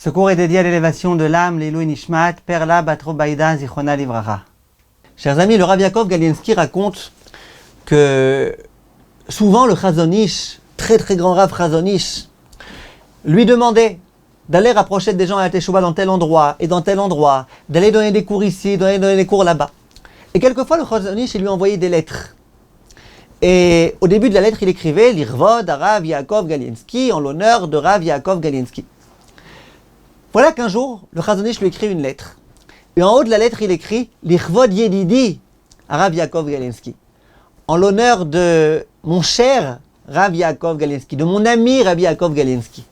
Ce cours est dédié à l'élévation de l'âme, l'Ilou Nishmat, Perla Batro Baïda Zichona Livracha. Chers amis, le Rav Yaakov Galiensky raconte que souvent le Chazon Ish, très grand Rav Chazon Ish, lui demandait d'aller rapprocher des gens à la Teshuvah dans tel endroit et dans tel endroit, d'aller donner des cours ici, d'aller donner des cours là-bas. Et quelquefois le Chazon Ish lui envoyait des lettres. Et au début de la lettre, il écrivait L'Irvod à Rav Yaakov Galiensky en l'honneur de Rav Yaakov Galiensky. Voilà qu'un jour, le Chazon Ish lui écrit une lettre. Et en haut de la lettre, il écrit L'Irvod Yedidi à Rav Yaakov Galiensky. En l'honneur de mon cher Rav Yaakov Galiensky, de mon ami Rav Yaakov Galiensky.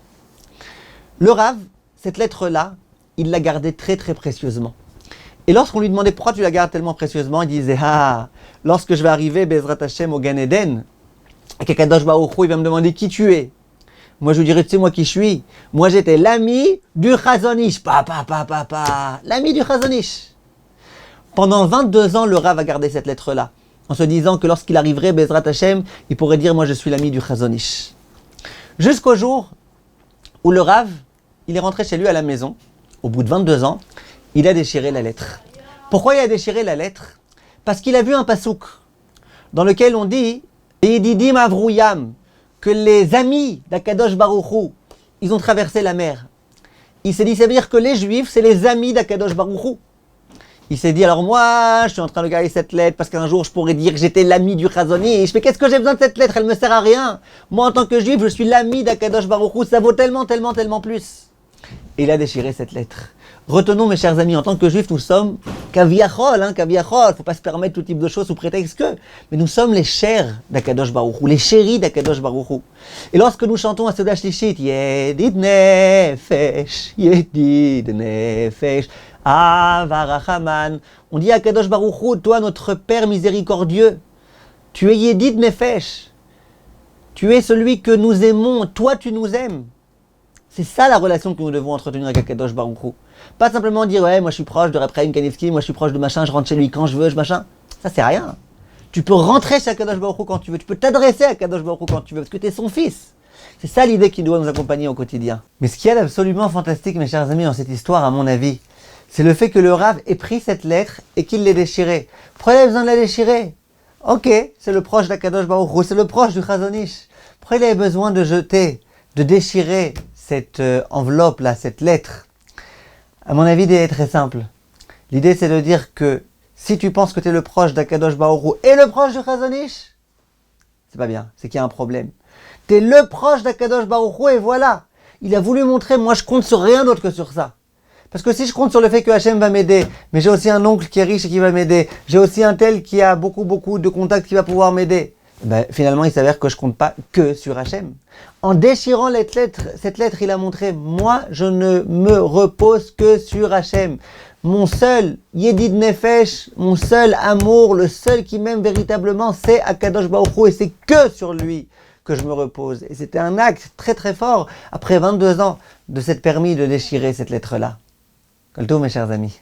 Le Rav, cette lettre-là, il l'a gardée très précieusement. Et lorsqu'on lui demandait pourquoi tu la gardes tellement précieusement, il disait lorsque je vais arriver Bezrat Hashem au Gan Eden, Kadosh Baruch Hu, il va me demander qui tu es. Moi je lui dirais, tu sais moi qui je suis. Moi j'étais l'ami du Chazon Ish. L'ami du Chazon Ish. Pendant 22 ans, le Rav a gardé cette lettre-là, en se disant que lorsqu'il arriverait Bezrat Hashem, il pourrait dire, moi je suis l'ami du Chazon Ish. Jusqu'au jour où le Rav, il est rentré chez lui à la maison, au bout de 22 ans, il a déchiré la lettre. Pourquoi il a déchiré la lettre? Parce qu'il a vu un pasouk, dans lequel on dit Yedidim Avrouyam, que les amis d'Akadosh Baruch Hu, ils ont traversé la mer. Il s'est dit, ça veut dire que les Juifs, c'est les amis d'Akadosh Baruch Hu. Il s'est dit, alors moi, je suis en train de garder cette lettre parce qu'un jour, je pourrais dire que j'étais l'ami du Chazon Ish. Mais qu'est-ce que j'ai besoin de cette lettre? Elle me sert à rien. Moi, en tant que Juif, je suis l'ami d'Akadosh Baruch Hu. Ça vaut tellement plus. Et il a déchiré cette lettre. Retenons, mes chers amis, en tant que Juifs, nous sommes kaviachol, kaviachol. Faut pas se permettre tout type de choses sous prétexte que. Mais nous sommes les chers d'Akadosh Baruch Hu, les chéris d'Akadosh Baruch Hu. Et lorsque nous chantons à Seudah Shlishit, Yedid Nefesh, Avarachaman, on dit à Akadosh Baruch Hu, toi notre Père miséricordieux, tu es Yedid Nefesh, tu es celui que nous aimons, toi tu nous aimes. C'est ça la relation que nous devons entretenir avec Akadosh Baruch Hu. Pas simplement dire, ouais, moi je suis proche de Reb Chaim Kanievski, moi je suis proche de machin, je rentre chez lui quand je veux, machin. Ça c'est rien. Tu peux rentrer chez Akadosh Baruch Hu quand tu veux, tu peux t'adresser à Akadosh Baruch Hu quand tu veux, parce que tu es son fils. C'est ça l'idée qui doit nous accompagner au quotidien. Mais ce qui est absolument fantastique, mes chers amis, dans cette histoire, à mon avis, c'est le fait que le Rav ait pris cette lettre et qu'il l'ait déchirée. Pourquoi il avait besoin de la déchirer? Ok, c'est le proche d'Akadosh Baruch Hu, c'est le proche du Chazon Ish. Pourquoi il avait besoin de jeter, de déchirer cette enveloppe-là, cette lettre? À mon avis, l'idée est très simple. L'idée, c'est de dire que si tu penses que tu es le proche d'Akadosh Baruch Hu et le proche du Chazon Ish, c'est pas bien, c'est qu'il y a un problème. Tu es le proche d'Akadosh Baruch Hu et voilà. Il a voulu montrer, moi je compte sur rien d'autre que sur ça. Parce que si je compte sur le fait que Hachem va m'aider, mais j'ai aussi un oncle qui est riche et qui va m'aider, j'ai aussi un tel qui a beaucoup de contacts qui va pouvoir m'aider, finalement il s'avère que je compte pas que sur Hachem. En déchirant cette lettre, il a montré, moi je ne me repose que sur Hachem. Mon seul Yedid Nefesh, mon seul amour, le seul qui m'aime véritablement, c'est Akadosh Baruch Hu et c'est que sur lui que je me repose. Et c'était un acte très fort, après 22 ans, de s'être permis de déchirer cette lettre-là. Kol tov, mes chers amis.